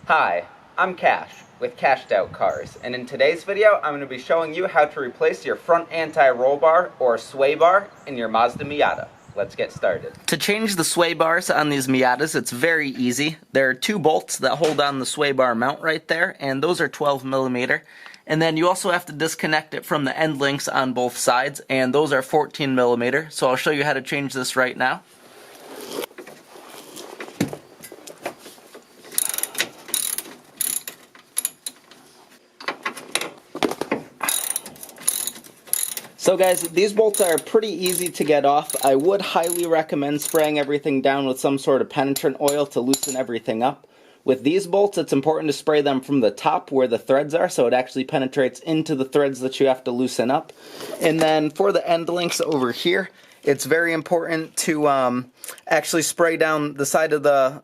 Hi, I'm Cash with CashedOutCars, and in today's video I'm going to be showing you how to replace your front anti-roll bar or sway bar in your Mazda Miata. Let's get started. To change the sway bars on these Miatas, it's very easy. There are two bolts that hold on the sway bar mount right there, and those are 12mm. And then you also have to disconnect it from the end links on both sides, and those are 14mm. So I'll show you how to change this right now. So guys, these bolts are pretty easy to get off. I would highly recommend spraying everything down with some sort of penetrant oil to loosen everything up. With these bolts, it's important to spray them from the top where the threads are, so it actually penetrates into the threads that you have to loosen up. And then for the end links over here, it's very important to actually spray down the side of the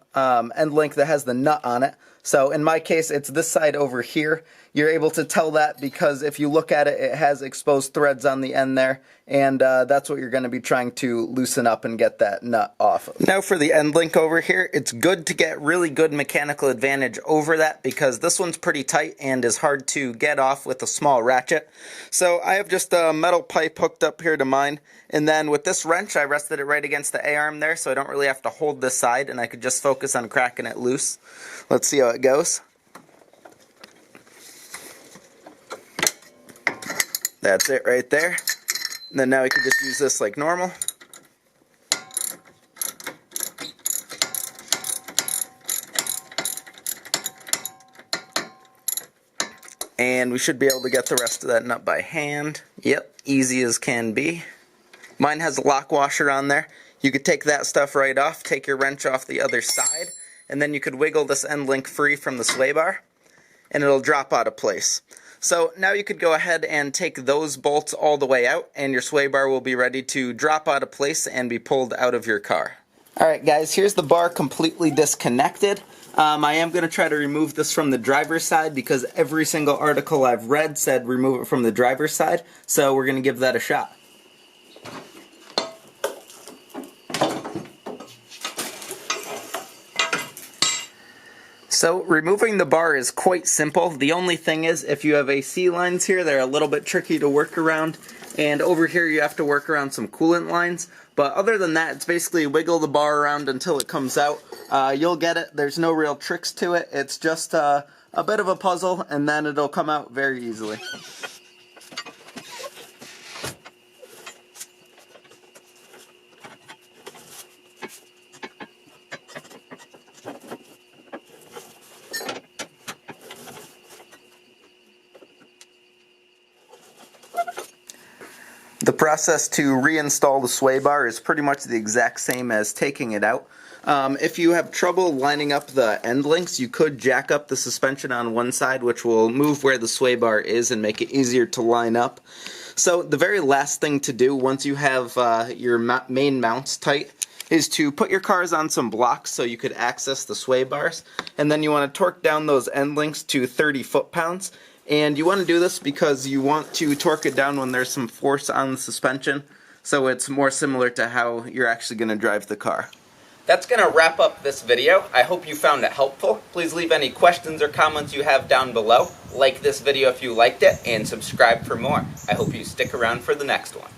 end link that has the nut on it. So in my case, it's this side over here. You're able to tell that because if you look at it, it has exposed threads on the end there, and that's what you're going to be trying to loosen up and get that nut off of. Now for the end link over here, it's good to get really good mechanical advantage over that because this one's pretty tight and is hard to get off with a small ratchet. So I have just a metal pipe hooked up here to mine, and then with this wrench I rested it right against the A-arm there, so I don't really have to hold this side and I could just focus on cracking it loose. Let's see how it goes. That's it right there. And then now we can just use this like normal. And we should be able to get the rest of that nut by hand. Yep, easy as can be. Mine has a lock washer on there. You could take that stuff right off, take your wrench off the other side, and then you could wiggle this end link free from the sway bar, and it'll drop out of place. So now you could go ahead and take those bolts all the way out, and your sway bar will be ready to drop out of place and be pulled out of your car. Alright guys, here's the bar completely disconnected. I am going to try to remove this from the driver's side because every single article I've read said remove it from the driver's side, so we're going to give that a shot. So removing the bar is quite simple. The only thing is if you have AC lines here, they're a little bit tricky to work around, and over here you have to work around some coolant lines. But other than that, it's basically wiggle the bar around until it comes out. You'll get it. There's no real tricks to it. It's just a bit of a puzzle, and then it'll come out very easily. The process to reinstall the sway bar is pretty much the exact same as taking it out. If you have trouble lining up the end links, you could jack up the suspension on one side, which will move where the sway bar is and make it easier to line up. So the very last thing to do once you have your main mounts tight is to put your cars on some blocks so you could access the sway bars, and then you want to torque down those end links to 30 foot-pounds. And you want to do this because you want to torque it down when there's some force on the suspension, so it's more similar to how you're actually going to drive the car. That's going to wrap up this video. I hope you found it helpful. Please leave any questions or comments you have down below. Like this video if you liked it, and subscribe for more. I hope you stick around for the next one.